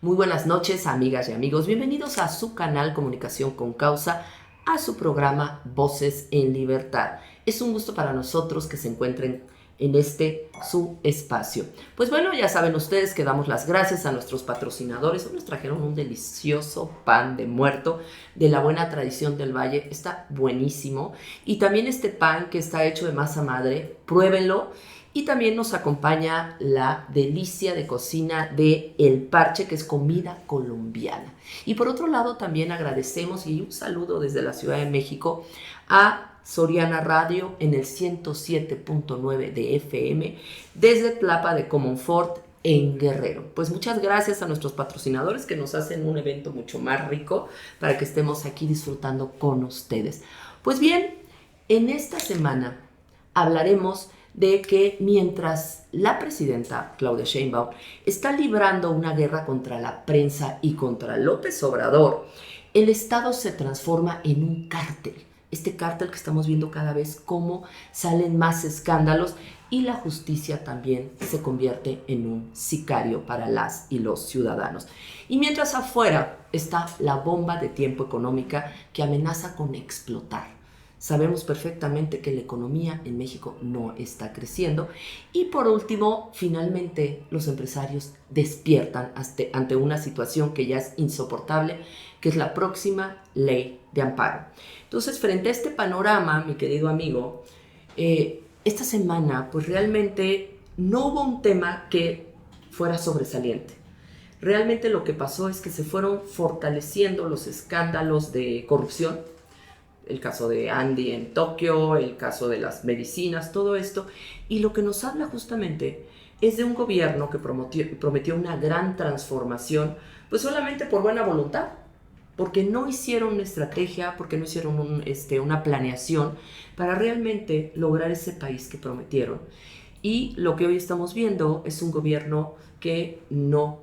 Muy buenas noches, amigas y amigos. Bienvenidos a su canal Comunicación con Causa, a su programa Voces en Libertad. Es un gusto para nosotros que se encuentren en su espacio. Pues bueno, ya saben ustedes que damos las gracias a nuestros patrocinadores. Hoy nos trajeron un delicioso pan de muerto de la buena tradición del Valle. Está buenísimo. Y también este pan que está hecho de masa madre, pruébenlo. Y también nos acompaña la delicia de cocina de El Parche, que es comida colombiana. Y por otro lado también agradecemos y un saludo desde la Ciudad de México a Soriana Radio en el 107.9 de FM desde Tlapa de Comonfort en Guerrero. Pues muchas gracias a nuestros patrocinadores que nos hacen un evento mucho más rico para que estemos aquí disfrutando con ustedes. Pues bien, en esta semana hablaremos de que mientras la presidenta Claudia Sheinbaum está librando una guerra contra la prensa y contra López Obrador, el Estado se transforma en un cártel. Este cártel que estamos viendo cada vez cómo salen más escándalos y la justicia también se convierte en un sicario para las y los ciudadanos. Y mientras afuera está la bomba de tiempo económica que amenaza con explotar. Sabemos perfectamente que la economía en México no está creciendo. Y por último, finalmente los empresarios despiertan ante una situación que ya es insoportable, que es la próxima ley de amparo. Entonces, frente a este panorama, mi querido amigo, esta semana pues realmente no hubo un tema que fuera sobresaliente. Realmente lo que pasó es que se fueron fortaleciendo los escándalos de corrupción. El caso de Andy en Tokio, el caso de las medicinas, todo esto. Y lo que nos habla justamente es de un gobierno que prometió una gran transformación, pues solamente por buena voluntad, porque no hicieron una estrategia, porque no hicieron una planeación para realmente lograr ese país que prometieron. Y lo que hoy estamos viendo es un gobierno que no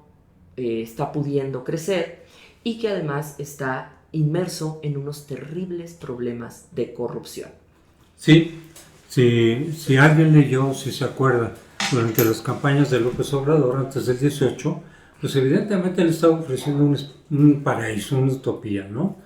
está pudiendo crecer y que además está inmerso en unos terribles problemas de corrupción. Sí, si alguien leyó, si se acuerda, durante las campañas de López Obrador antes del 18, pues evidentemente le estaba ofreciendo un paraíso, una utopía, ¿no?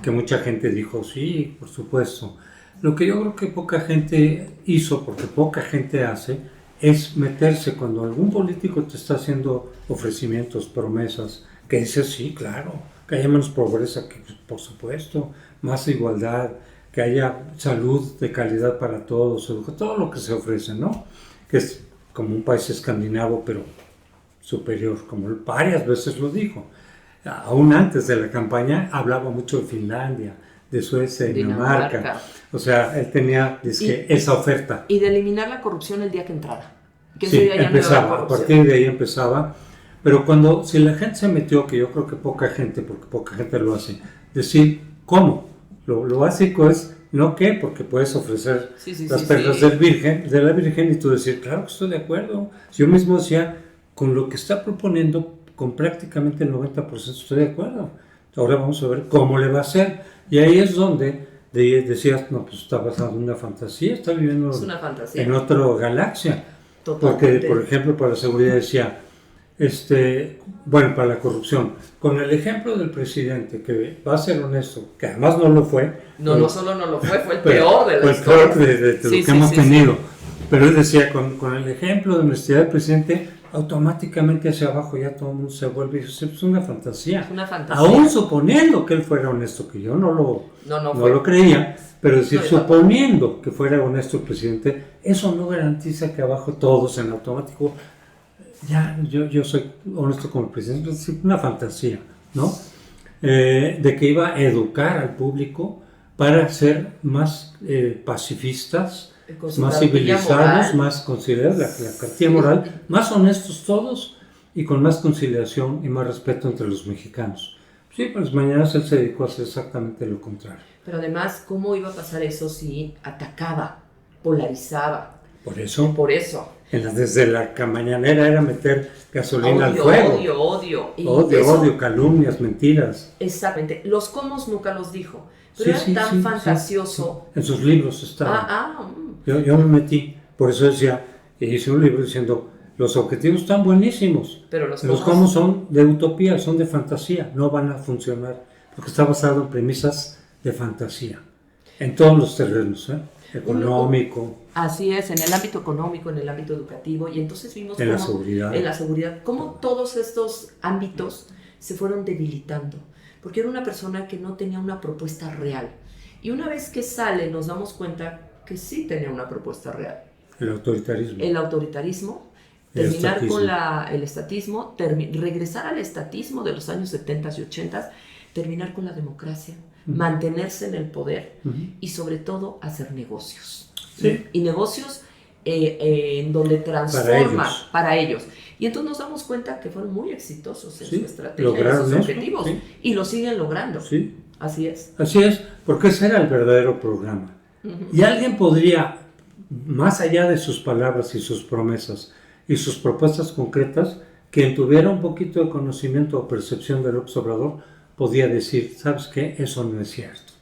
Que mucha gente dijo, sí, por supuesto. Lo que yo creo que poca gente hizo, porque poca gente hace, es meterse cuando algún político te está haciendo ofrecimientos, promesas, que dices, sí, claro, que haya menos pobreza, que por supuesto, más igualdad, que haya salud de calidad para todos, todo lo que se ofrece, ¿no? Que es como un país escandinavo, pero superior, como varias veces lo dijo. Aún antes de la campaña hablaba mucho de Finlandia, de Suecia, de Dinamarca. O sea, él tenía esa oferta. Y de eliminar la corrupción el día que entrara. Que sí, empezaba, a partir de ahí empezaba. Pero si la gente se metió, que yo creo que poca gente, porque poca gente lo hace, decir, ¿cómo? Lo básico es, ¿no qué? Porque puedes ofrecer las perlas de la Virgen y tú decir, claro que estoy de acuerdo. Yo mismo decía, con lo que está proponiendo, con prácticamente el 90% estoy de acuerdo. Ahora vamos a ver cómo le va a hacer. Y ahí es donde decías, no, pues está basado en una fantasía, está viviendo en otra galaxia. Totalmente. Porque, por ejemplo, para la seguridad decía, para la corrupción, con el ejemplo del presidente que va a ser honesto, que además no lo fue. No solo no lo fue el peor de la historia. Fue el peor de lo que hemos tenido. Pero él decía, con el ejemplo de honestidad del presidente, automáticamente hacia abajo ya todo el mundo se vuelve, es una fantasía. Es una fantasía. Aún suponiendo que él fuera honesto, que yo no lo creía, pero decir, suponiendo que fuera honesto el presidente, eso no garantiza que abajo todos en automático, ya yo soy honesto con el presidente, es una fantasía, ¿no? De que iba a educar al público para ser más pacifistas, Con su más cartilla civilizados, moral. más considerados, la cartilla moral, más honestos todos y con más conciliación y más respeto entre los mexicanos. Sí, pues mañana él se dedicó a hacer exactamente lo contrario. Pero además, ¿cómo iba a pasar eso si atacaba, polarizaba? Por eso, Por eso. desde la mañanera era meter gasolina al fuego. Odio. Y Odio, eso, calumnias, mentiras. exactamente. Los cómo nunca los dijo. Pero Sí, era sí, tan sí, fantasioso. sí. En sus libros estaba. Yo me metí, por eso decía, hice un libro diciendo, los objetivos están buenísimos, Pero los cómo son de utopía, son de fantasía, no van a funcionar, porque está basado en premisas de fantasía, en todos los terrenos, económico. Así es, en el ámbito económico, en el ámbito educativo, y entonces vimos en la seguridad, cómo todos estos ámbitos se fueron debilitando, porque era una persona que no tenía una propuesta real. Y una vez que sale nos damos cuenta que sí tenía una propuesta real. El autoritarismo. El autoritarismo, terminar con el estatismo, regresar al estatismo de los años 70 y 80, terminar con la democracia, mantenerse en el poder y sobre todo hacer negocios. Sí. Y negocios en donde transforma para ellos. Y entonces nos damos cuenta que fueron muy exitosos en su estrategia, en sus objetivos, y lo siguen logrando. Sí. Así es. Así es, porque ese era el verdadero programa. Y alguien podría, más allá de sus palabras y sus promesas y sus propuestas concretas, quien tuviera un poquito de conocimiento o percepción del López Obrador, podía decir, ¿sabes qué? Eso no es cierto.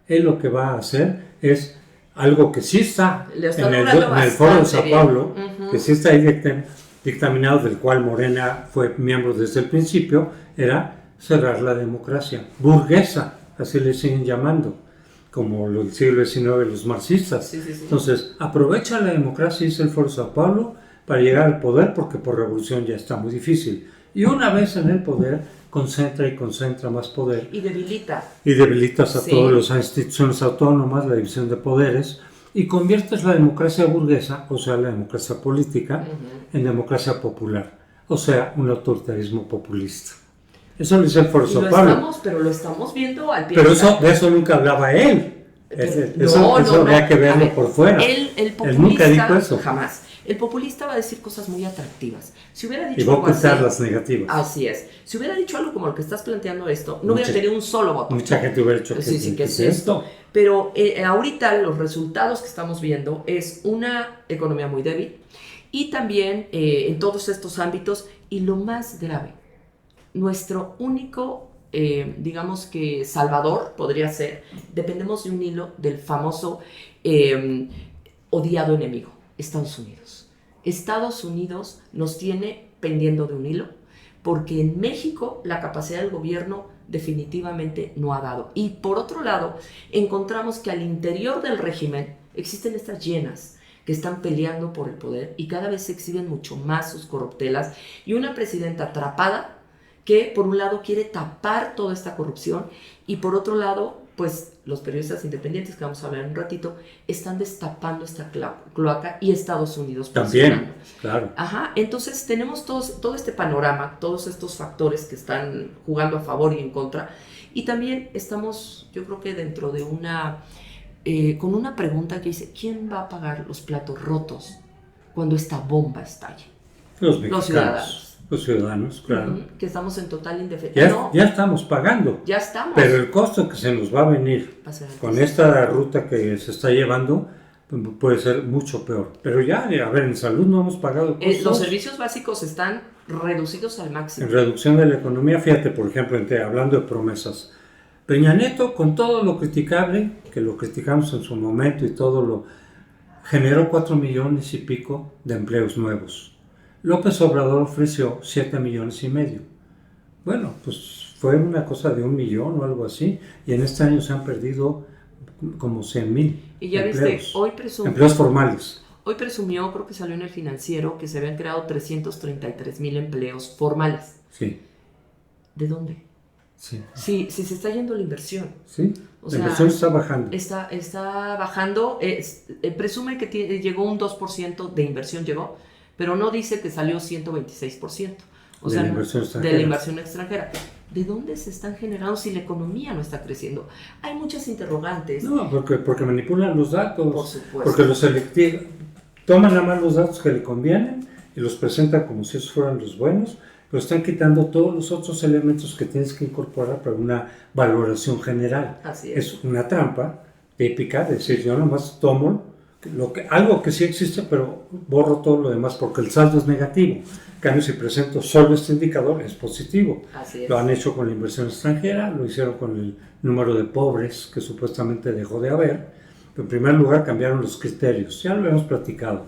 Él lo que va a hacer es algo que sí está en el Foro de Sao Paulo, que sí está ahí dictaminado, del cual Morena fue miembro desde el principio, era cerrar la democracia burguesa, así le siguen llamando, como el siglo XIX los marxistas. Sí. Entonces, aprovecha la democracia, dice el Foro de Sao Paulo, para llegar al poder, porque por revolución ya está muy difícil. Y una vez en el poder, concentra más poder. Y debilita. Y debilitas a todas las instituciones autónomas, la división de poderes, y conviertes la democracia burguesa, o sea, la democracia política, en democracia popular, o sea, un autoritarismo populista. Eso lo dice el Foro de Sao Paulo. Pero lo estamos viendo al pie. Pero de eso nunca hablaba él. Eso habría que verlo por fuera. Él nunca dijo eso. Jamás. El populista va a decir cosas muy atractivas. Si hubiera dicho y va a ocultar las negativas. Así es. Si hubiera dicho algo como lo que estás planteando esto, no hubiera tenido un solo voto. Mucha gente hubiera dicho ¿qué es esto? Pero ahorita los resultados que estamos viendo es una economía muy débil y también en todos estos ámbitos, y lo más grave, nuestro único, digamos que salvador podría ser, dependemos de un hilo del famoso odiado enemigo, Estados Unidos. Estados Unidos nos tiene pendiendo de un hilo, porque en México la capacidad del gobierno definitivamente no ha dado. Y por otro lado, encontramos que al interior del régimen existen estas hienas que están peleando por el poder y cada vez se exhiben mucho más sus corruptelas, y una presidenta atrapada que por un lado quiere tapar toda esta corrupción y por otro lado, pues los periodistas independientes, que vamos a hablar en un ratito, están destapando esta cloaca, y Estados Unidos también, claro. Entonces tenemos todo este panorama, todos estos factores que están jugando a favor y en contra, y también estamos, yo creo que dentro de con una pregunta que dice, ¿quién va a pagar los platos rotos cuando esta bomba estalle? Los ciudadanos. Los ciudadanos, claro. Que estamos en total indefensión. Ya estamos pagando. Ya estamos. Pero el costo que se nos va a venir con esta ruta que se está llevando puede ser mucho peor. Pero ya, a ver, en salud no hemos pagado costos. Los servicios básicos están reducidos al máximo. En reducción de la economía, fíjate, por ejemplo, hablando de promesas. Peña Nieto, con todo lo criticable, que lo criticamos en su momento y generó 4 millones y pico de empleos nuevos. López Obrador ofreció 7,5 millones. Bueno, pues fue una cosa de 1 millón o algo así, y en este año se han perdido como 100,000 y ya empleos. Viste, hoy empleos formales. Hoy presumió, creo que salió en el Financiero, que se habían creado 333,000 empleos formales. Sí. ¿De dónde? Sí. Sí, se está yendo la inversión. Sí, la inversión está bajando. Está bajando, presume que llegó un 2% de inversión, pero no dice que salió 126%. O de sea, la inversión de extranjera. la inversión extranjera. ¿De dónde se están generando si la economía no está creciendo? Hay muchas interrogantes. No, porque manipulan los datos. Por supuesto. Porque los toman nada más los datos que le convienen y los presentan como si esos fueran los buenos, pero están quitando todos los otros elementos que tienes que incorporar para una valoración general. Así es. Es una trampa típica de decir, yo nomás tomo algo que sí existe, pero borro todo lo demás porque el saldo es negativo. En cambio, si presento solo este indicador, es positivo. Así es. Lo han hecho con la inversión extranjera, lo hicieron con el número de pobres que supuestamente dejó de haber. En primer lugar, cambiaron los criterios, ya lo hemos platicado.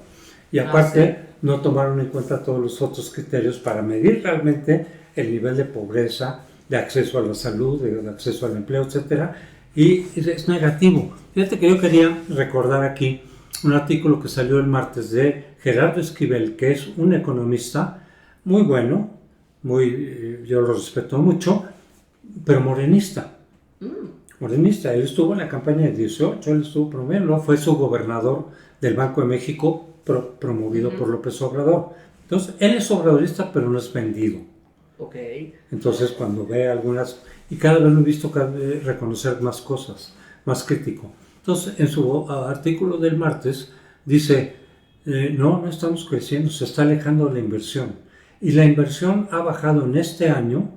Y aparte, no tomaron en cuenta todos los otros criterios para medir realmente el nivel de pobreza, de acceso a la salud, de acceso al empleo, etc. Y es negativo. Fíjate que yo quería recordar aquí un artículo que salió el martes de Gerardo Esquivel, que es un economista muy bueno, yo lo respeto mucho, pero morenista. Morenista, él estuvo en la campaña de 18, él estuvo promoviendo, fue su gobernador del Banco de México, promovido por López Obrador. Entonces, él es obradorista, pero no es vendido. Okay. Entonces, cuando ve algunas, y cada vez lo he visto reconocer más cosas, más crítico. Entonces, en su artículo del martes, dice, no estamos creciendo, se está alejando la inversión. Y la inversión ha bajado en este año,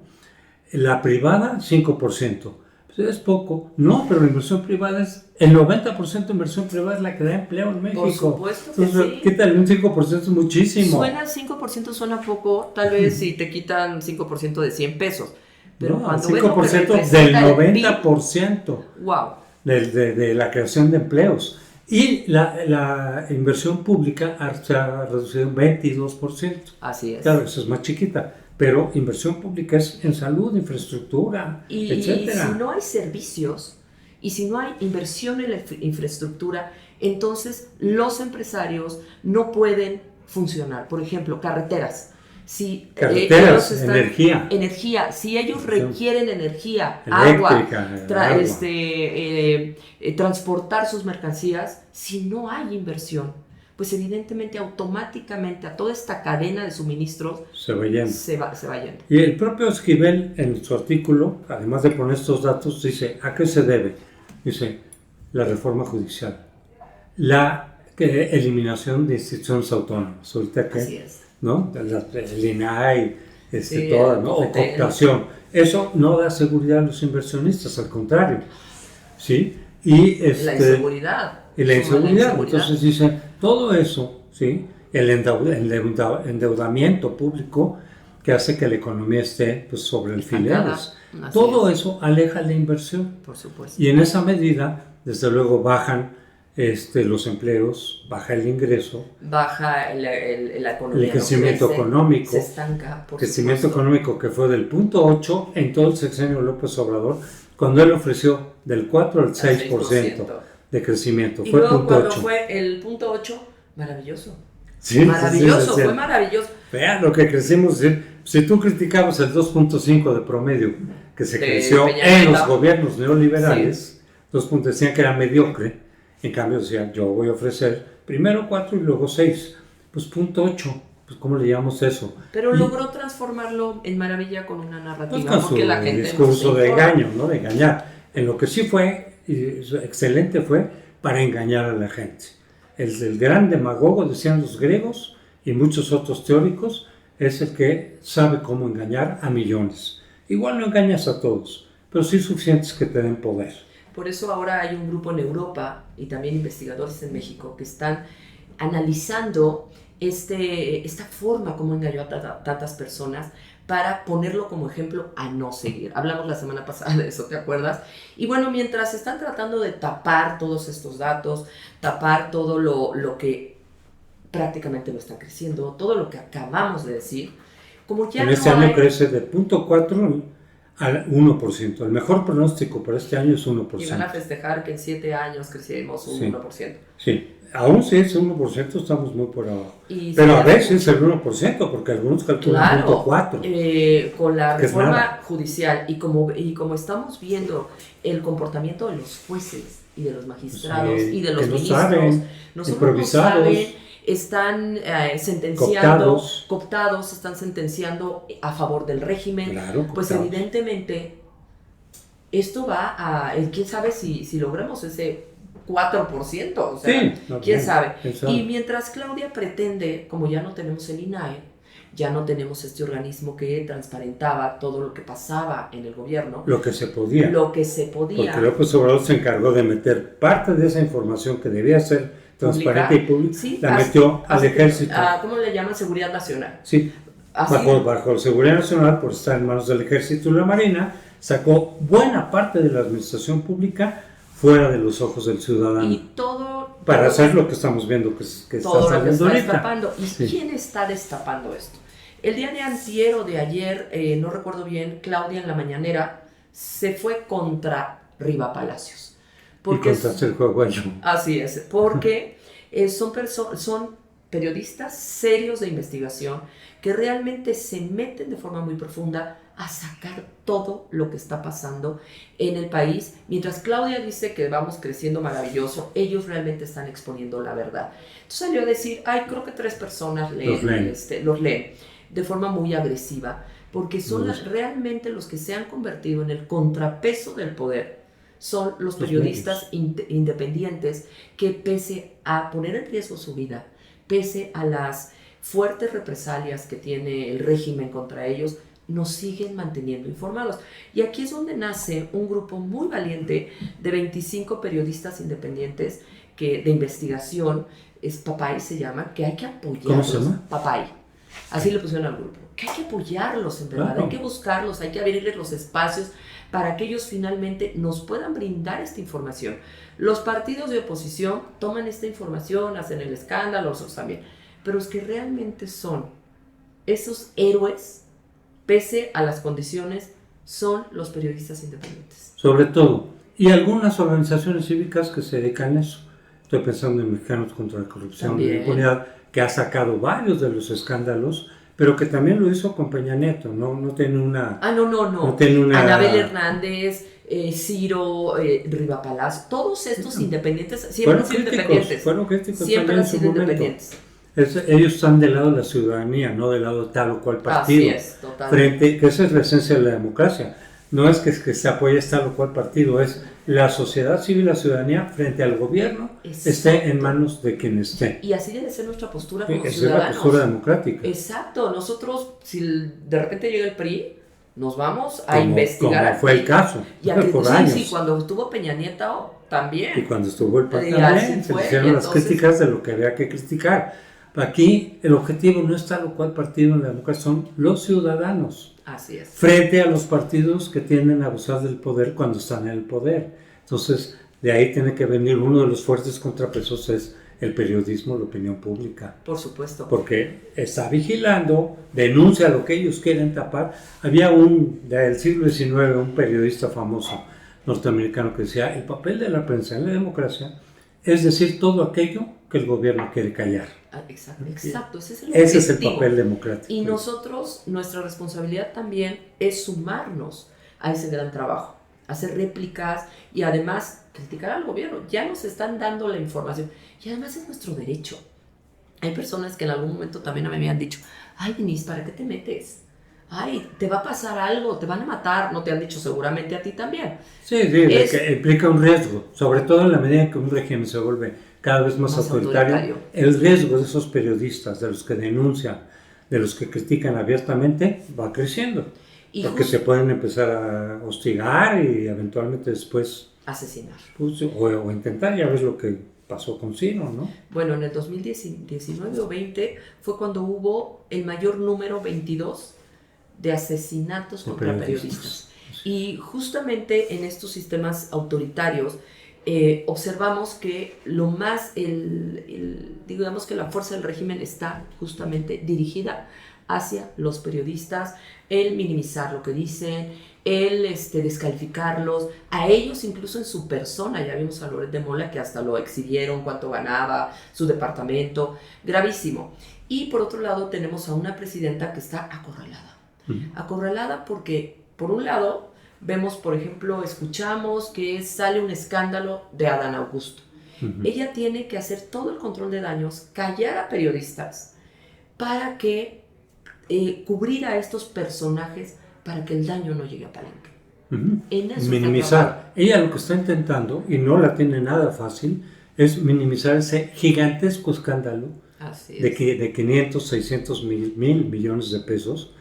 la privada, 5%. Pues es poco. No, pero la inversión privada es, el 90% de inversión privada es la que da empleo en México. Por supuesto que entonces, sí. Quítale un 5%, es muchísimo. Suena 5%, suena poco, tal vez si te quitan 5% de 100 pesos. Pero No, cuando 5% del 90%. Wow. De la creación de empleos. Y la inversión pública se ha reducido un 22%. Así es. Claro, eso es más chiquita, pero inversión pública es en salud, infraestructura, y etcétera. si no hay servicios y si no hay inversión en la infraestructura, entonces los empresarios no pueden funcionar. Por ejemplo, carreteras. Si Carreteras, energía. Si ellos requieren energía, eléctrica, agua, transportar sus mercancías, si no hay inversión, pues evidentemente automáticamente a toda esta cadena de suministros se va yendo. Se va yendo. Y el propio Esquivel en su artículo, además de poner estos datos, dice, ¿a qué se debe? Dice, la reforma judicial, la eliminación de instituciones autónomas. Ahorita que, así es. ¿no? El INAI, toda, ¿no? O cooptación. Eso no da seguridad a los inversionistas, al contrario. ¿Sí? Y la inseguridad. Y la inseguridad. Entonces dice, todo eso, ¿sí? El endeudamiento público que hace que la economía esté pues, sobre alfileres. Todo eso aleja la inversión. Por supuesto. Y en esa medida, desde luego, bajan los empleos, baja el ingreso, baja la economía, el crecimiento económico, se estanca, por crecimiento económico que fue del 0.8 en todo el sexenio López Obrador, cuando él ofreció del 4 al 6% de crecimiento. Y fue luego cuando 0.8. fue el 0.8, maravilloso. Sí, maravilloso, fue maravilloso. Vean lo que crecimos. Si tú criticabas el 2.5 de promedio que se creció en los gobiernos neoliberales, 2 decían que era mediocre. En cambio decía, yo voy a ofrecer primero 4 y luego 6. Pues 0.8, pues ¿cómo le llamamos eso? Pero logró transformarlo en maravilla con una narrativa. Pues con porque su la gente discurso de engaño, ¿no? De engañar. En lo que sí fue, excelente fue, para engañar a la gente. El gran demagogo, decían los griegos, y muchos otros teóricos, es el que sabe cómo engañar a millones. Igual no engañas a todos, pero sí suficientes que te den poder. Por eso ahora hay un grupo en Europa y también investigadores en México que están analizando esta forma como engañó a tantas personas para ponerlo como ejemplo a no seguir. Hablamos la semana pasada de eso, ¿te acuerdas? Y bueno, mientras están tratando de tapar todos estos datos, tapar todo lo que prácticamente no está creciendo, todo lo que acabamos de decir, como ya en este año crece de 0.4 al 1%. El mejor pronóstico para este año es 1%. Y van a festejar que en 7 años crecimos un 1%. Sí, aún si es 1%, estamos muy por abajo. Pero a veces el 1%, porque algunos calculan 0.4. Con la reforma judicial y como estamos viendo el comportamiento de los jueces y de los magistrados y de los ministros, nosotros no saben están sentenciando, cooptados, están sentenciando a favor del régimen. Claro, pues evidentemente esto va a, quién sabe si logramos ese 4%, o sea, sí, quién sabe. Y mientras Claudia pretende, como ya no tenemos el INAE, ya no tenemos este organismo que transparentaba todo lo que pasaba en el gobierno. Lo que se podía. Porque López Obrador se encargó de meter parte de esa información que debía ser transparente y pública, sí, la metió al ejército. ¿Cómo le llaman? Seguridad Nacional. Sí, bajo Seguridad Nacional, por estar en manos del ejército y la marina, sacó buena parte de la administración pública fuera de los ojos del ciudadano. Y para hacer lo que estamos viendo que está saliendo ahorita. Destapando. ¿Y quién está destapando esto? El día de antier o de ayer, no recuerdo bien, Claudia en la mañanera se fue contra Riva Palacios. Porque y contra Sergio Aguayo. Así es, porque son periodistas serios de investigación que realmente se meten de forma muy profunda a sacar todo lo que está pasando en el país. Mientras Claudia dice que vamos creciendo maravilloso, ellos realmente están exponiendo la verdad. Entonces salió a decir, creo que 3 personas los leen de forma muy agresiva, porque son realmente los que se han convertido en el contrapeso del poder. Son los periodistas independientes que, pese a poner en riesgo su vida, pese a las fuertes represalias que tiene el régimen contra ellos, nos siguen manteniendo informados. Y aquí es donde nace un grupo muy valiente de 25 periodistas independientes de investigación, Papay se llama, que hay que apoyarlos. ¿Cómo se llama? Papay. Así le pusieron al grupo. Que hay que apoyarlos, en verdad. Claro. Hay que buscarlos, hay que abrirles los espacios para que ellos finalmente nos puedan brindar esta información. Los partidos de oposición toman esta información, hacen el escándalo, nosotros también. Pero los que realmente son esos héroes, pese a las condiciones, son los periodistas independientes. Sobre todo. Y algunas organizaciones cívicas que se dedican a eso. Estoy pensando en Mexicanos contra la Corrupción y la Impunidad, que ha sacado varios de los escándalos, pero que también lo hizo con Peña Nieto, no tiene una... No tiene una... Anabel Hernández, Ciro, Riva Palacio, todos estos independientes siempre han sido independientes. Fueron críticos siempre han sido independientes. Ellos están del lado de la ciudadanía, no del lado de tal o cual partido. Así es, totalmente. Que esa es la esencia de la democracia. No es que se apoye tal o cual partido, es la sociedad civil, la ciudadanía frente al gobierno. Exacto. Esté en manos de quien esté. Y así debe ser nuestra postura como ciudadanos. ciudadanos. Es la postura democrática. Exacto. Nosotros, si de repente llega el PRI, nos vamos a investigar. Como fue el caso. Y por años. Sí, cuando estuvo Peña Nieto también. Y cuando estuvo el PAN también, se hicieron las críticas de lo que había que criticar. Aquí el objetivo no es tal o cual partido en la democracia, son los ciudadanos. Así es. Frente a los partidos que tienden a abusar del poder cuando están en el poder. Entonces, de ahí tiene que venir uno de los fuertes contrapesos, es el periodismo, la opinión pública. Por supuesto. Porque está vigilando, denuncia lo que ellos quieren tapar. Había del siglo XIX, un periodista famoso norteamericano que decía, el papel de la prensa en la democracia es decir todo aquello que el gobierno quiere callar. Exacto, ese es el papel democrático. Y nosotros, nuestra responsabilidad también es sumarnos a ese gran trabajo, hacer réplicas y además criticar al gobierno. Ya nos están dando la información y además es nuestro derecho. Hay personas que en algún momento también me habían dicho, ay Denise, ¿para qué te metes? Ay, te va a pasar algo, te van a matar. No te han dicho seguramente a ti también. Sí, que implica un riesgo, sobre todo en la medida en que un régimen se vuelve cada vez más autoritario. El riesgo de esos periodistas, de los que denuncian, de los que critican abiertamente, va creciendo. Porque se pueden empezar a hostigar y eventualmente después asesinar. Pues, o intentar, ya ves lo que pasó con Ciro, ¿no? Bueno, en el 2019 o 20 fue cuando hubo el mayor número, 22, de asesinatos contra periodistas. Y justamente en estos sistemas autoritarios observamos que digamos que la fuerza del régimen está justamente dirigida hacia los periodistas, el minimizar lo que dicen, el descalificarlos, a ellos incluso en su persona. Ya vimos a Loret de Mola que hasta lo exhibieron, cuánto ganaba, su departamento, gravísimo. Y por otro lado tenemos a una presidenta que está acorralada. Acorralada porque, por un lado, vemos, por ejemplo, escuchamos que sale un escándalo de Adán Augusto. ella tiene que hacer todo el control de daños, callar a periodistas para que cubrir a estos personajes para que el daño no llegue a Palenque. En eso minimizar. Ella lo que está intentando, y no la tiene nada fácil, es minimizar ese gigantesco escándalo de 500, 600 mil millones de pesos.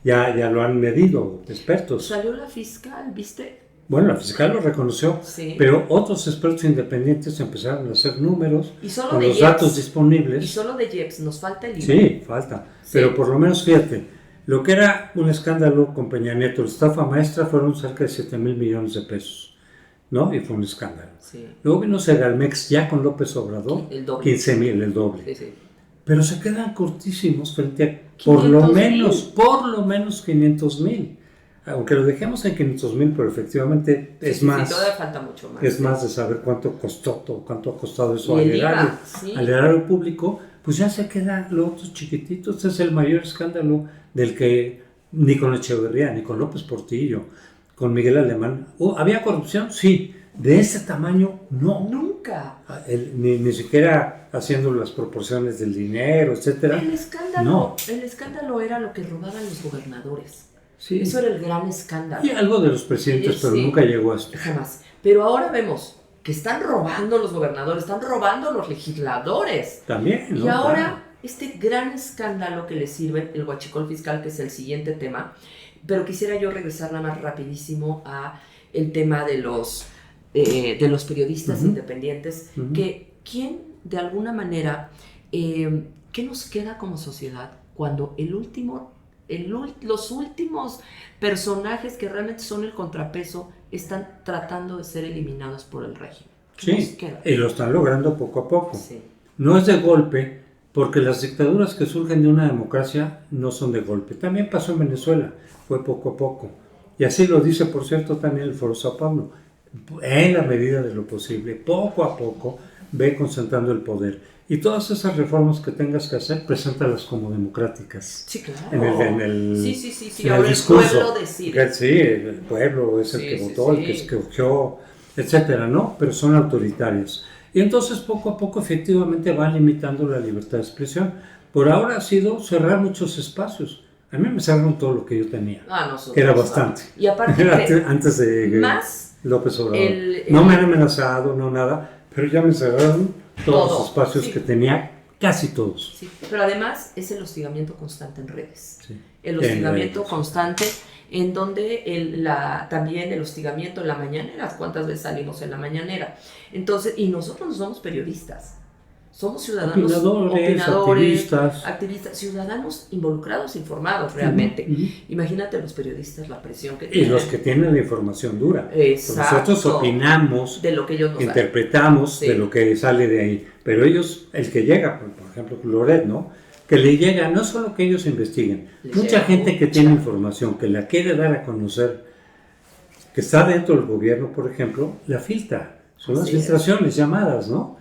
Ya lo han medido expertos. Salió la fiscal, ¿viste? Bueno, la fiscal lo reconoció, pero otros expertos independientes empezaron a hacer números con los datos disponibles. Y solo de IEPS, nos falta el IVA. Sí, falta. Sí. Pero por lo menos, fíjate, lo que era un escándalo con Peña Nieto, la estafa maestra, fueron cerca de 7 mil millones de pesos, ¿no? Y fue un escándalo. Sí. Luego vino Segalmex ya con López Obrador, 15 mil, el doble. Sí, sí. Pero se quedan cortísimos frente a por lo menos 500 mil. Aunque lo dejemos en 500 mil, pero efectivamente es más. Sí, todavía falta mucho más. Es más de saber cuánto ha costado eso al erario público, pues ya se queda lo otro chiquitito. Este es el mayor escándalo del que ni con Echeverría, ni con López Portillo, con Miguel Alemán. ¿Había corrupción? Sí. De ese tamaño, no. Nunca. Ni siquiera haciendo las proporciones del dinero, etcétera. El escándalo era lo que robaban los gobernadores. Sí. Eso era el gran escándalo. Y algo de los presidentes, pero nunca llegó a esto. Jamás. Pero ahora vemos que están robando los gobernadores, están robando los legisladores. También, ¿no? Y ahora, este gran escándalo que le sirve el huachicol fiscal, que es el siguiente tema, pero quisiera yo regresar nada más rapidísimo a el tema de los periodistas independientes, que ¿quién de alguna manera, qué nos queda como sociedad cuando los últimos personajes que realmente son el contrapeso están tratando de ser eliminados por el régimen? Sí, y lo están logrando poco a poco. Sí. No es de golpe, porque las dictaduras que surgen de una democracia no son de golpe. También pasó en Venezuela, fue poco a poco. Y así lo dice, por cierto, también el Foro Sao Paulo. En la medida de lo posible, poco a poco, ve concentrando el poder. Y todas esas reformas que tengas que hacer, preséntalas como democráticas. Sí, claro. En el ahora discurso. El pueblo decide. Sí, el pueblo es el que votó, el que escogió, etcétera, ¿no? Pero son autoritarias. Y entonces, poco a poco, efectivamente, van limitando la libertad de expresión. Por ahora ha sido cerrar muchos espacios. A mí me cerraron todo lo que yo tenía. Que era bastante. Y aparte, antes de López Obrador. No me han amenazado, no nada, pero ya me cerraron todos los espacios que tenía, casi todos. Sí, pero además es el hostigamiento constante en redes. Sí. El hostigamiento constante en donde también el hostigamiento en la mañanera. ¿Cuántas veces salimos en la mañanera? Entonces, y nosotros no somos periodistas. Somos ciudadanos opinadores, activistas, ciudadanos involucrados, informados realmente. Imagínate los periodistas, la presión que tienen. Y los que tienen la información dura. Exacto. Nosotros opinamos, de lo que ellos nos interpretamos de lo que sale de ahí. Pero ellos, el que llega, por ejemplo, Loret, ¿no? Que le llega, no solo que ellos investiguen, mucha gente que tiene información, que la quiere dar a conocer, que está dentro del gobierno, por ejemplo, la filtra. Son las filtraciones llamadas, ¿no?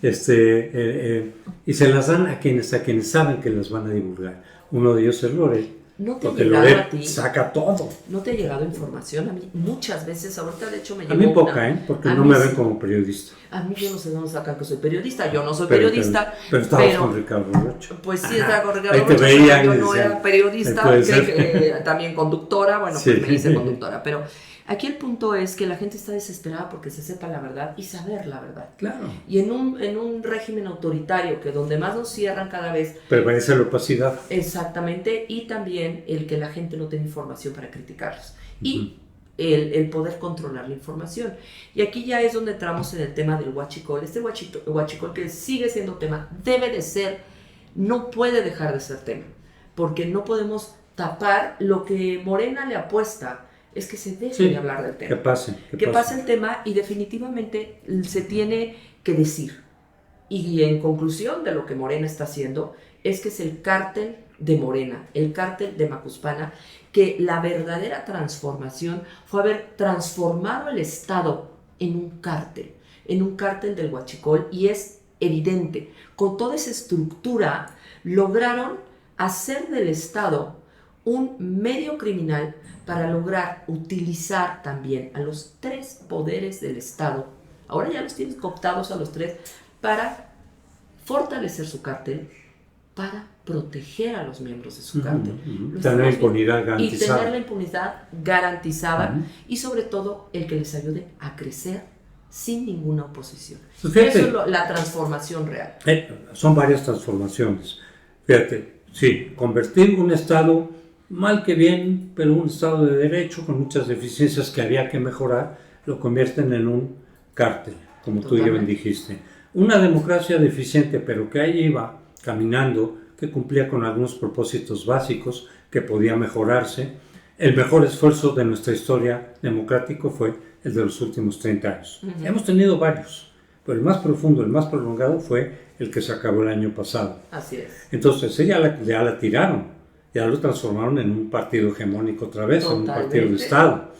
Y se las dan a quienes saben que las van a divulgar. Uno de ellos es Loret. ¿No te ha porque llegado Loret a ti? Saca todo. ¿No te ha llegado información? A mí muchas veces, ahorita de hecho me llegó a mí poca, porque no me ven como periodista. A mí yo no sé dónde sacan que soy periodista. Yo no soy periodista. Pero estabas con Ricardo Rocha. Pues sí, estaba con Ricardo Rocha, pero yo no era periodista, también conductora. Bueno, pues me hice conductora, pero aquí el punto es que la gente está desesperada porque se sepa la verdad y saber la verdad. Claro. Y en un régimen autoritario que donde más nos cierran cada vez... Prevalece la opacidad. Exactamente. Y también el que la gente no tenga información para criticarlos. Y el poder controlar la información. Y aquí ya es donde entramos en el tema del huachicol. Este huachicol que sigue siendo tema, debe de ser, no puede dejar de ser tema. Porque no podemos tapar lo que Morena le apuesta. Es que se deje de hablar del tema. Que pase el tema y definitivamente se tiene que decir. Y en conclusión de lo que Morena está haciendo, es que es el cártel de Morena, el cártel de Macuspana, que la verdadera transformación fue haber transformado el Estado en un cártel del huachicol, y es evidente, con toda esa estructura, lograron hacer del Estado un medio criminal para lograr utilizar también a los tres poderes del Estado Ahora ya los tienen cooptados a los 3 para fortalecer su cártel, para proteger a los miembros de su cártel. Tener la impunidad garantizada. Y tener la impunidad garantizada y sobre todo el que les ayude a crecer sin ninguna oposición. Fíjate, eso es la transformación real. Son varias transformaciones. Fíjate, sí, convertir un Estado, mal que bien, pero un Estado de derecho con muchas deficiencias que había que mejorar, lo convierten en un cártel, como Totalmente. Tú ya bien dijiste. Una democracia deficiente, pero que ahí iba caminando, que cumplía con algunos propósitos básicos, que podía mejorarse. El mejor esfuerzo de nuestra historia democrática fue el de los últimos 30 años. Hemos tenido varios, pero el más profundo, el más prolongado fue el que se acabó el año pasado. Así es. Entonces ya la tiraron, ya lo transformaron en un partido hegemónico otra vez, Totalmente. En un partido de Estado.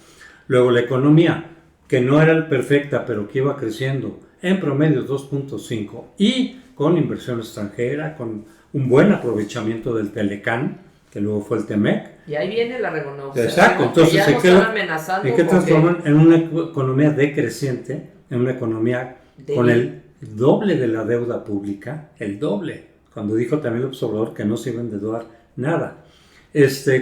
Luego la economía, que no era perfecta, pero que iba creciendo, en promedio 2.5, y con inversión extranjera, con un buen aprovechamiento del Telecán, que luego fue el Temec. Y ahí viene la renegociación. Exacto, entonces ¿en qué transforman? En una economía decreciente, en una economía con el doble de la deuda pública, el doble, cuando dijo también el observador que no se iba a endeudar nada,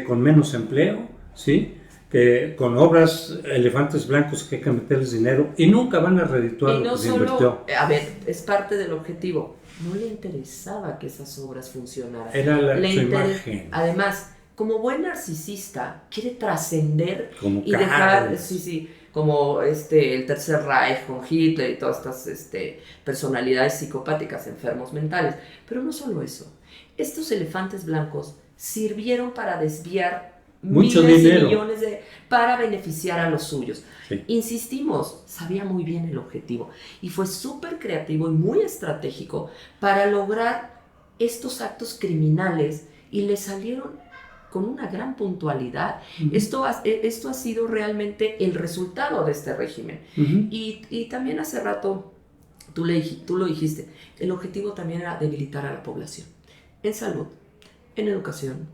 con menos empleo, ¿sí? Que con obras elefantes blancos que hay que meterles dinero y nunca van a redituar lo que se solo, invirtió. A ver, es parte del objetivo. No le interesaba que esas obras funcionaran. Era su imagen. Además, como buen narcisista, quiere trascender como y dejar, como el Tercer Reich con Hitler y todas estas personalidades psicopáticas, enfermos mentales. Pero no solo eso. Estos elefantes blancos sirvieron para desviar mucho miles dinero. Y millones para beneficiar a los suyos. Sí. Insistimos, sabía muy bien el objetivo y fue súper creativo y muy estratégico para lograr estos actos criminales y le salieron con una gran puntualidad. Esto ha sido realmente el resultado de este régimen. Y también hace rato tú lo dijiste, el objetivo también era debilitar a la población en salud, en educación,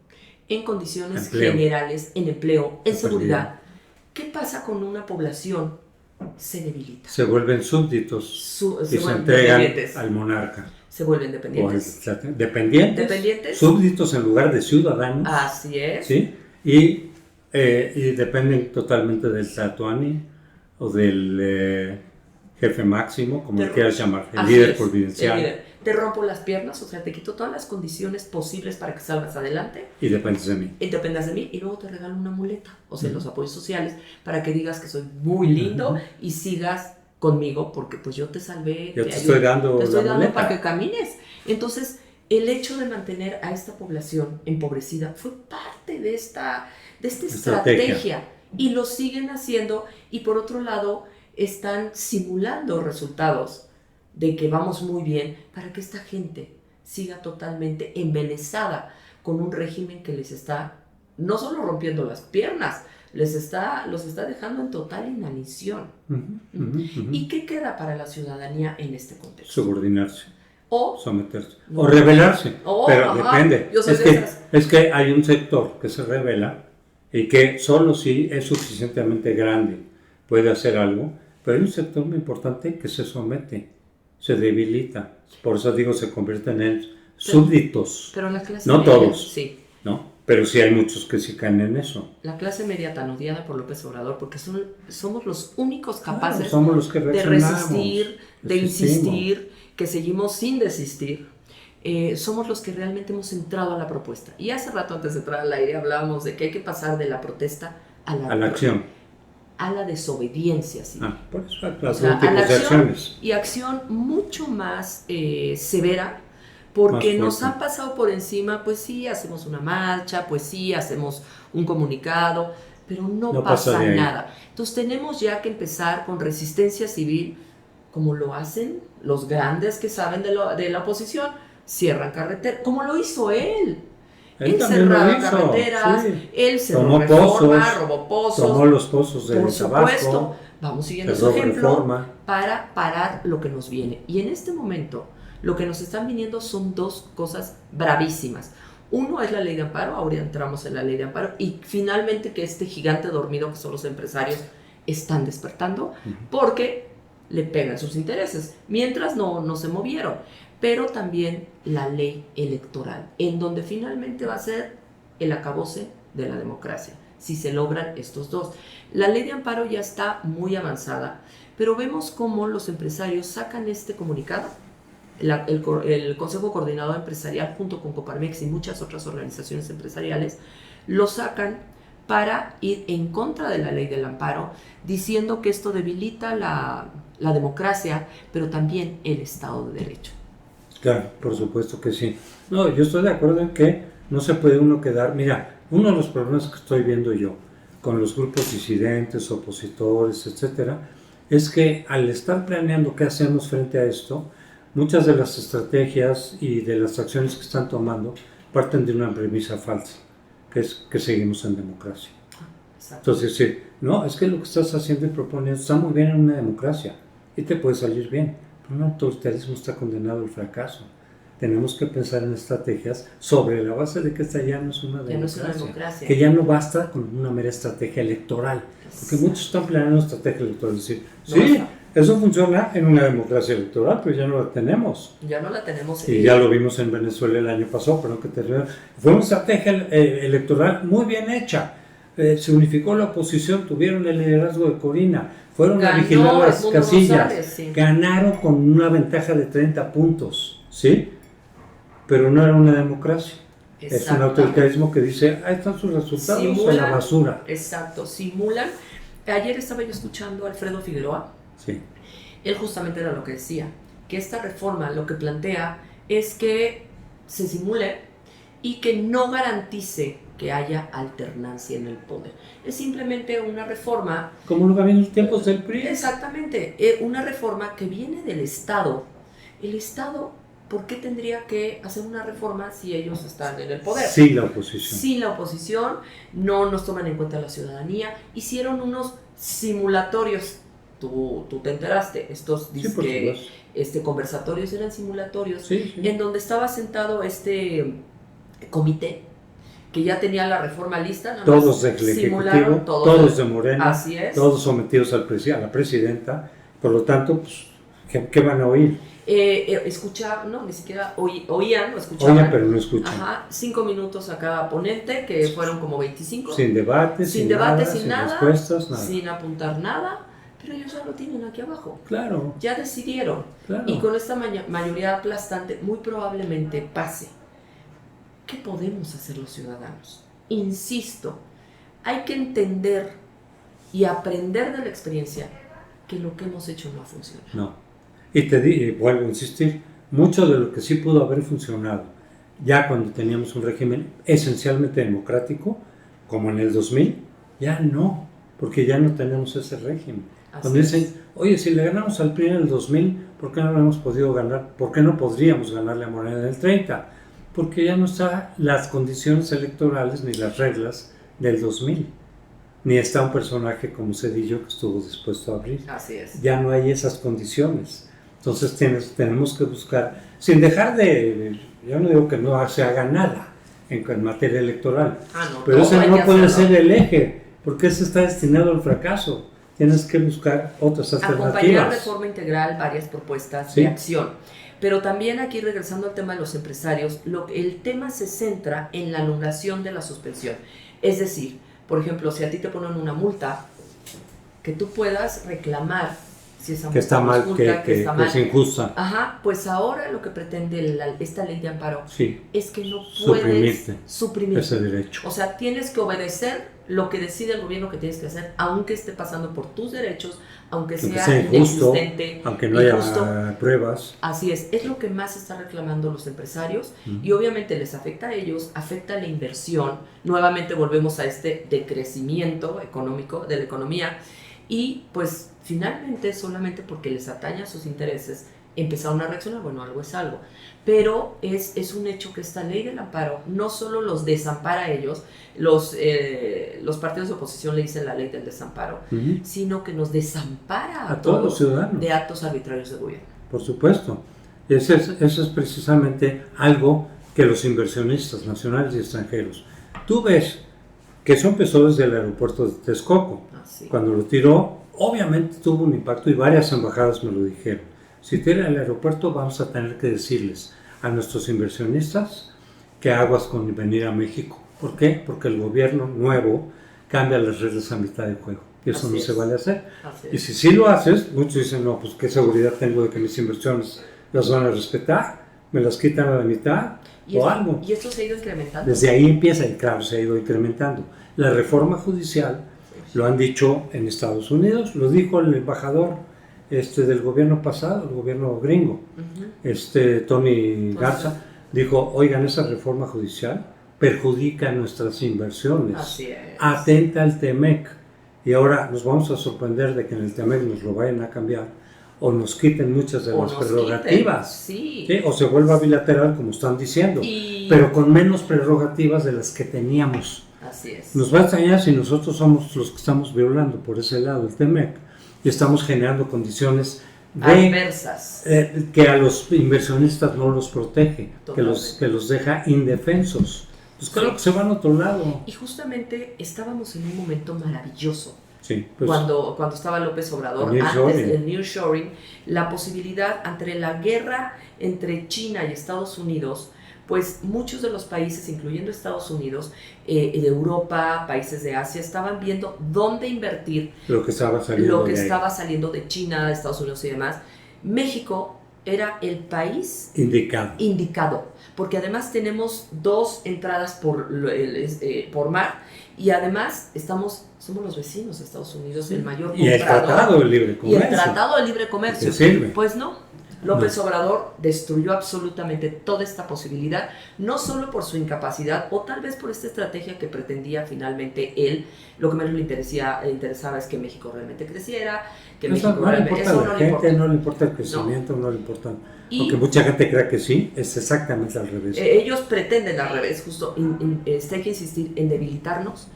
en condiciones generales, en empleo, en seguridad. ¿Qué pasa con una población? Se debilita. Se vuelven súbditos y se entregan al monarca. Se vuelven dependientes. Dependientes. Súbditos en lugar de ciudadanos. Así es. ¿Sí? Y dependen totalmente del Tlatoani o del jefe máximo, como le quieras llamar, el líder providencial. Te rompo las piernas, o sea, te quito todas las condiciones posibles para que salgas adelante. Y dependes de mí. Y dependas de mí, y luego te regalo una muleta, o sea, los apoyos sociales, para que digas que soy muy lindo y sigas conmigo, porque pues yo te salvé. Yo te estoy dando para que camines. Entonces, el hecho de mantener a esta población empobrecida fue parte de esta estrategia. Y lo siguen haciendo, y por otro lado, están simulando resultados de que vamos muy bien para que esta gente siga totalmente embelesada con un régimen que les está no solo rompiendo las piernas, los está dejando en total inanición. ¿Y qué queda para la ciudadanía en este contexto? Subordinarse. O someterse. O rebelarse. Pero depende. Es que hay un sector que se rebela y que solo si es suficientemente grande puede hacer algo, pero hay un sector muy importante que se somete, se debilita. Por eso digo, se convierten en súbditos. Pero la clase no media, todos, sí. ¿no? Pero sí hay muchos que sí caen en eso. La clase media tan odiada por López Obrador, porque somos los únicos capaces somos los que de resistir, de insistir, que seguimos sin desistir. Somos los que realmente hemos entrado a la propuesta. Y hace rato, antes de entrar al aire, hablábamos de que hay que pasar de la protesta a la acción. A la desobediencia, sí. Por eso hay tipos de acciones. Y acción mucho más severa, porque nos han pasado por encima, pues sí, hacemos una marcha, pues sí, hacemos un comunicado, pero no pasa nada. Entonces tenemos ya que empezar con resistencia civil, como lo hacen los grandes que saben de la oposición, cierran carreteras, como lo hizo él. Él cerraba carreteras, él cerró Reforma, robó pozos. Tomó los pozos de Tabasco. Por supuesto, vamos siguiendo su ejemplo para parar lo que nos viene. Y en este momento, lo que nos están viniendo son dos cosas bravísimas. Uno es la ley de amparo, ahora entramos en la ley de amparo, y finalmente que este gigante dormido que son los empresarios están despertando, porque le pegan sus intereses, mientras no se movieron. Pero también la ley electoral, en donde finalmente va a ser el acabose de la democracia, si se logran estos dos. La ley de amparo ya está muy avanzada, pero vemos cómo los empresarios sacan este comunicado. El Consejo Coordinador Empresarial, junto con Coparmex y muchas otras organizaciones empresariales, lo sacan para ir en contra de la ley del amparo, diciendo que esto debilita la democracia, pero también el Estado de Derecho. Claro, por supuesto que sí. No, yo estoy de acuerdo en que no se puede uno quedar. Mira, uno de los problemas que estoy viendo yo con los grupos disidentes, opositores, etcétera, es que al estar planeando qué hacemos frente a esto, muchas de las estrategias y de las acciones que están tomando parten de una premisa falsa, que es que seguimos en democracia. Exacto. Entonces, sí, no, es que lo que estás haciendo y proponiendo está muy bien en una democracia y te puede salir bien, pero un autoritarismo está condenado al fracaso. Tenemos que pensar en estrategias sobre la base de que esta ya no es una democracia, que ya no basta con una mera estrategia electoral, porque muchos están planeando estrategia electoral, es decir, sí, eso funciona en una democracia electoral, pero ya no la tenemos. Ya no la tenemos. Y ya lo vimos en Venezuela el año pasado, pero que fue una estrategia electoral muy bien hecha. Se unificó la oposición, tuvieron el liderazgo de Corina, fueron a vigilar las casillas, ganaron con una ventaja de 30 puntos, ¿sí? Pero no era una democracia. Es un autoritarismo que dice, ahí están sus resultados, simulan, a la basura. Exacto, simulan. Ayer estaba yo escuchando a Alfredo Figueroa. Sí. Él justamente era lo que decía, que esta reforma lo que plantea es que se simule y que no garantice que haya alternancia en el poder. Es simplemente una reforma... Como lo que había en los tiempos del PRI. Exactamente, una reforma que viene del Estado. El Estado, ¿por qué tendría que hacer una reforma si ellos están en el poder? Sí, la oposición. Sí, la oposición, no nos toman en cuenta la ciudadanía, hicieron unos simulatorios. Tú te enteraste, estos conversatorios eran simulatorios, en donde estaba sentado este comité que ya tenía la reforma lista, todos del Ejecutivo, todos de Morena, así es, todos sometidos a la presidenta, por lo tanto, pues, ¿qué van a oír? Escuchaban, no, ni siquiera oían, o escuchaban. Oían, pero no escuchan. 5 minutos a cada ponente, que fueron como 25. Sin debate, sin nada, respuestas, nada. Sin apuntar nada. Pero ellos ya lo tienen aquí abajo. Claro. Ya decidieron. Claro. Y con esta mayoría aplastante muy probablemente pase. ¿Qué podemos hacer los ciudadanos? Insisto, hay que entender y aprender de la experiencia que lo que hemos hecho no ha funcionado. No. Y vuelvo a insistir, mucho de lo que sí pudo haber funcionado, ya cuando teníamos un régimen esencialmente democrático, como en el 2000, ya no, porque ya no tenemos ese régimen. Cuando dicen, oye, si le ganamos al PRI en el 2000, ¿por qué no lo hemos podido ganar? ¿Por qué no podríamos ganarle a Morena en el 30? Porque ya no están las condiciones electorales ni las reglas del 2000. Ni está un personaje como Zedillo que estuvo dispuesto a abrir. Así es. Ya no hay esas condiciones. Entonces tenemos que buscar, sin dejar de, yo no digo que no se haga nada en materia electoral, pero ese no puede ser el eje, porque ese está destinado al fracaso. Tienes que buscar otras alternativas. Acompañar de forma integral varias propuestas de acción. Pero también aquí, regresando al tema de los empresarios, el tema se centra en la anulación de la suspensión. Es decir, por ejemplo, si a ti te ponen una multa, que tú puedas reclamar si esa multa que está mal, que está mal, es injusta. Ajá, pues ahora lo que pretende esta ley de amparo es que no puedes suprimir ese derecho. O sea, tienes que obedecer lo que decide el gobierno que tienes que hacer, aunque esté pasando por tus derechos, aunque sea injusto, inexistente, aunque no haya pruebas. Así es lo que más están reclamando los empresarios y obviamente les afecta a ellos, afecta a la inversión. Nuevamente volvemos a este decrecimiento económico de la economía y pues finalmente solamente porque les atañe a sus intereses empezaron a reaccionar, bueno, algo es algo. Pero es un hecho que esta ley del amparo no solo los desampara a ellos, los partidos de oposición le dicen la ley del desamparo, sino que nos desampara a todos los ciudadanos de actos arbitrarios de gobierno. Por supuesto. Eso es precisamente algo que los inversionistas nacionales y extranjeros, tú ves que eso empezó desde el aeropuerto de Texcoco, cuando lo tiró Obviamente tuvo un impacto y varias embajadas me lo dijeron. Si tienen el aeropuerto vamos a tener que decirles a nuestros inversionistas que aguas con venir a México. ¿Por qué? Porque el gobierno nuevo cambia las reglas a mitad de juego. Y eso no se vale hacer. Y si sí lo haces, muchos dicen, no, pues qué seguridad tengo de que mis inversiones las van a respetar, me las quitan a la mitad o algo. Y esto se ha ido incrementando. Desde ahí empieza y claro, se ha ido incrementando. La reforma judicial, lo han dicho en Estados Unidos, lo dijo el embajador del gobierno pasado, el gobierno gringo, Tony Garza, dijo, oigan, esa reforma judicial perjudica nuestras inversiones, atenta al TEMEC, y ahora nos vamos a sorprender de que en el TEMEC nos lo vayan a cambiar, o nos quiten muchas de las prerrogativas, ¿sí? O se vuelva bilateral como están diciendo, pero con menos prerrogativas de las que teníamos. Así es. Nos va a extrañar si nosotros somos los que estamos violando por ese lado el TEMEC y estamos generando condiciones adversas que a los inversionistas no los protege, que los deja indefensos. Pues claro que se van a otro lado. Y justamente estábamos en un momento maravilloso. Sí, pues, cuando estaba López Obrador, antes del nearshoring, la posibilidad entre la guerra entre China y Estados Unidos, pues muchos de los países, incluyendo Estados Unidos, de Europa, países de Asia, estaban viendo dónde invertir lo que estaba saliendo de China, de Estados Unidos y demás. México era el país indicado, porque además tenemos 2 entradas por mar y además somos los vecinos de Estados Unidos, el mayor comprador. Y el Tratado de Libre Comercio. Y el Tratado de Libre Comercio. Pues no. López Obrador destruyó absolutamente toda esta posibilidad, no solo por su incapacidad o tal vez por esta estrategia que pretendía finalmente él. Lo que menos le interesaba es que México realmente creciera, que México no le importa el crecimiento, no le importa. Aunque mucha gente crea que sí, es exactamente al revés. Ellos pretenden al revés, justo hay que insistir en debilitarnos.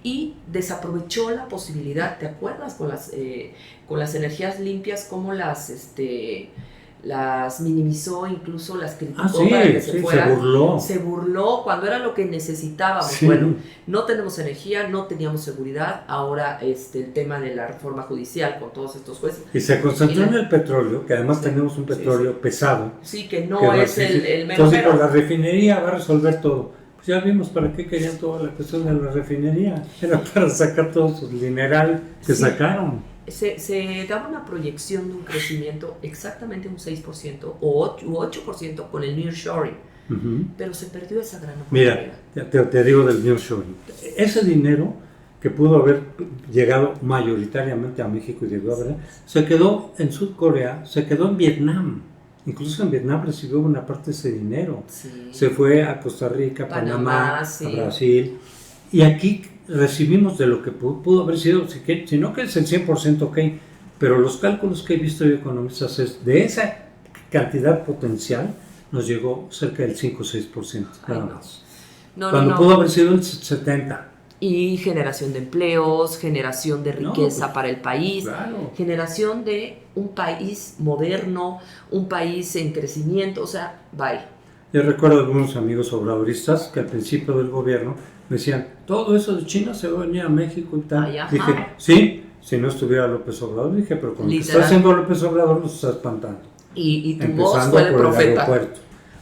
Y desaprovechó la posibilidad, ¿te acuerdas? Con las energías limpias, cómo las minimizó, incluso las criticó para que se fueran. Se burló cuando era lo que necesitábamos. Sí. Bueno, no tenemos energía, no teníamos seguridad, ahora el tema de la reforma judicial con todos estos jueces. Y se concentró en el petróleo, que además tenemos un petróleo pesado. Sí, que no es el mero. Entonces, por la refinería va a resolver todo. Pues ya vimos para qué querían toda la cuestión de la refinería. Era para sacar todo su mineral que sacaron. Se daba una proyección de un crecimiento exactamente un 6% u 8% con el nearshoring, pero se perdió esa gran oportunidad. Mira, te digo del nearshoring. Ese dinero que pudo haber llegado mayoritariamente a México y llegó a ver, se quedó en Sudcorea, se quedó en Vietnam. Incluso en Vietnam recibió una parte de ese dinero. Sí. Se fue a Costa Rica, Panamá, a Brasil. Y aquí recibimos de lo que pudo haber sido, si no que es el 100%, ok, pero los cálculos que he visto de economistas es de esa cantidad potencial nos llegó cerca del 5 o 6%, nada más. Cuando pudo haber sido el 70%. Y generación de empleos, generación de riqueza para el país, generación de un país moderno, un país en crecimiento, o sea, bye. Yo recuerdo algunos amigos obradoristas que al principio del gobierno me decían, todo eso de China se va a venir a México y tal. Dije, sí, si no estuviera López Obrador, dije, pero con lo que está haciendo López Obrador nos está espantando. Y tu voz fue el profeta. El aeropuerto.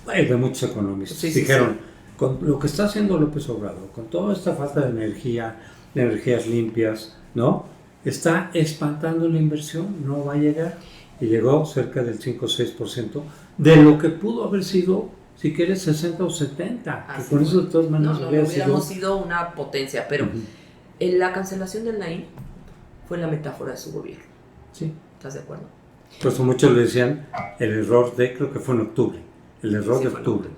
De muchos economistas. Dijeron, con lo que está haciendo López Obrador, con toda esta falta de energía, de energías limpias, ¿no? Está espantando la inversión, no va a llegar. Y llegó cerca del 5 o 6% de lo que pudo haber sido, si quieres, 60 o 70. Que con eso de todas maneras hubiéramos sido una potencia, pero la cancelación del Naim fue la metáfora de su gobierno. Sí. ¿Estás de acuerdo? Por eso muchos le decían el error creo que fue en octubre, el error de octubre.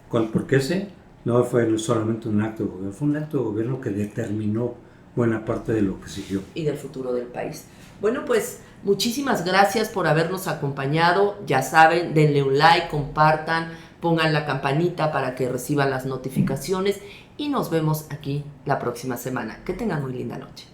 Porque ese no fue solamente un acto de gobierno, fue un acto de gobierno que determinó buena parte de lo que siguió. Y del futuro del país. Bueno, pues muchísimas gracias por habernos acompañado. Ya saben, denle un like, compartan, pongan la campanita para que reciban las notificaciones y nos vemos aquí la próxima semana. Que tengan muy linda noche.